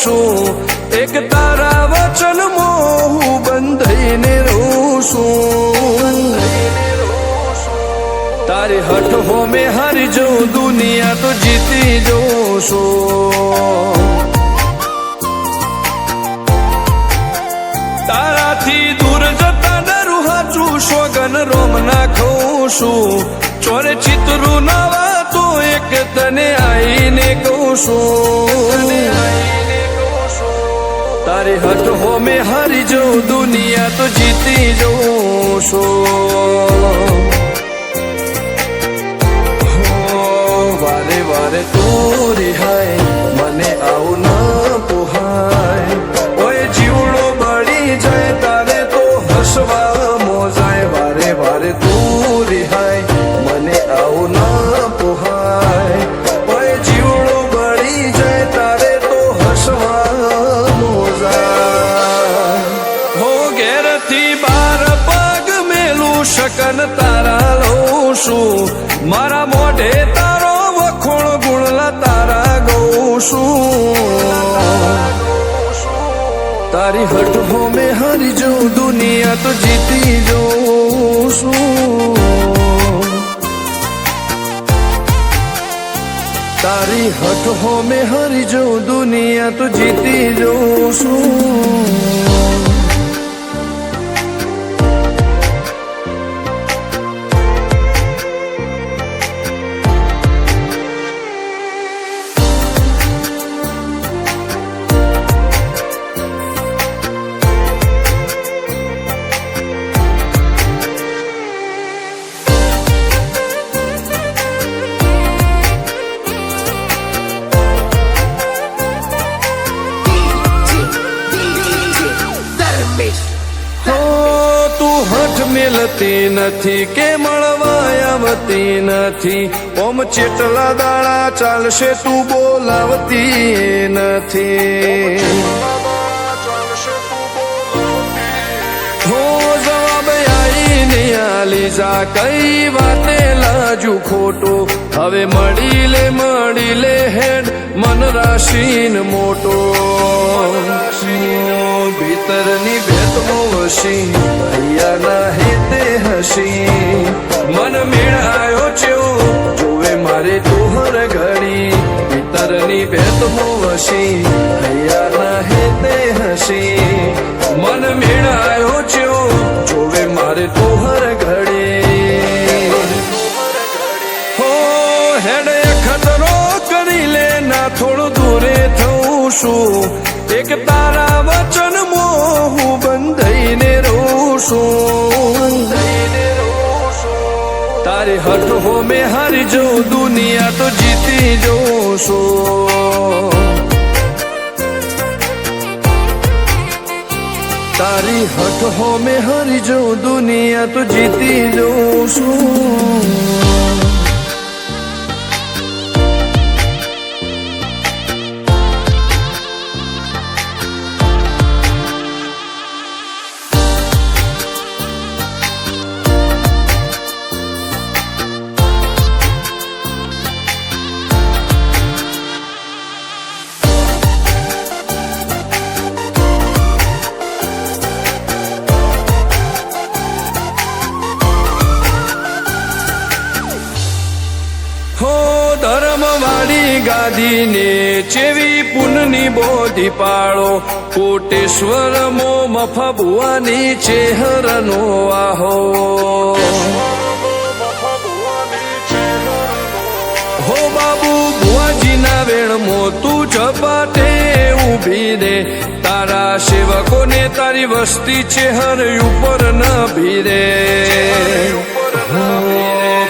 છું એક તારા વચન હું બંધાઈને રહું છું તારી હઠ હો મેં હારી જઉં દુનિયા તો જીતી જઉં છું તારાથી દૂર જતા ડરું હાચું સોગન રોમ ના ખઉં છું ચોરે ચિતરું નવા તો એક તને આઈને કહું છું તારી હઠ હો મેં હારી જઉં દુનિયા તો જીતી જઉં છું વારે વારે તું રિહાય મને આવું ન પોહાય ઓય જીવડો બળી જાય તારે તો હસવા મોજાય વારે વારે તું રિહાય મને આવું ન પોહાય ઓય જીવડો બળી જાય તારે તો હસવા મોજાય હો ઘેરથી બાર પગ મેલું શકન તારા લઉં છું મારા મોઢે તારો વખોણ ગુણલા તારા ગઉં છું તારી હઠ હો મેં હારી જઉં દુનિયા તો જીતી જઉં છું તારી હઠ હો મેં હારી જઉં દુનિયા તો જીતી જઉં છું મેલતી નથી કે મળવા આવતી નથી ઓમ ચેટલા દાડા ચાલશે તું બોલાવતી નથી હો જવાબ આઈને આલી જા કઈ વાતે લાજુ ખોટું હવે મળી લે હેડ મન રાશીન મોટો ભીતરની ભેદમો વસી ભૈયાના હેતે હસી મન મેળાયો છો જોવે મારે તોહર ઘડી ભીતરની ભેદમો વસી ભૈયાના હેતે હસી મન મેળાયો છો જોવે મારે તોહર ઘડી હો હેડ ખતરો કરી લે ના થોડું દૂરે થઉં છું એક તારા વચન હું બંધાઈને રહું છું તારી હઠ હો મેં હારી જઉં દુનિયા તો જીતી જઉં છું તારી હઠ હો મેં હારી જઉં દુનિયા તો જીતી જઉં છું ધર્મવાળી ગાદીને ચેવી પુનની બોધી પાળો કોટેશ્વર મો મફા ભુવાની ચેહરનો આહો હો બાબુ ભુવાજીના વેણમો તું ઝપાટે ઊભી રે તારા સેવકોને તારી વસ્તી ચેહર ઉપર ન ભીરે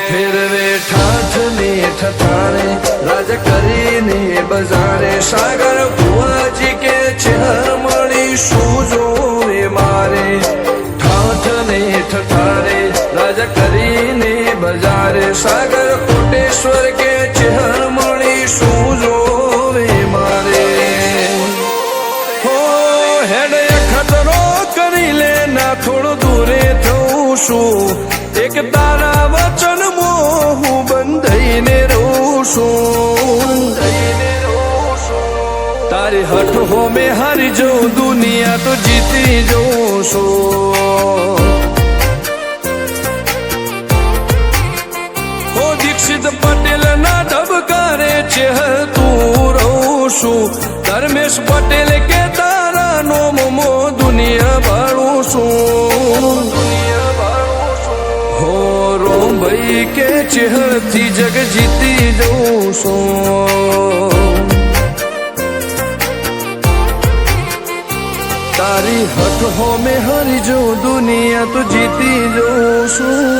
ફેરવે ઠાઠને ઠઠાણે રાજ કરીને બજારે સાગર ભુવાજી કે ચેહર મળી શું જોવે મારે ઠાઠને ઠઠારે રાજ કરીને બજારે સાગર કોટેશ્વર કે ચેહર મળી શું જોવે મારે હો હેડ ખતરો કરી લે ના થોડું દૂરે થઉં છું એક તારા વચન હું બંધાઈને રહું છું તારી હઠ હો મેં હારી જઉં દુનિયા તો જીતી જઉં છું હો દીક્ષિત પટેલ ના ઢબકારે ચહેતું રહું છું ધર્મેશ પટેલ કે તારા નોમો દુનિયા ભાળું છું હો રોમ ભાઈ કે ચહેરથી જગ જીતી જઉં છું તારી હઠ હો મેં હારી જઉં દુનિયા તો જીતી જઉં છું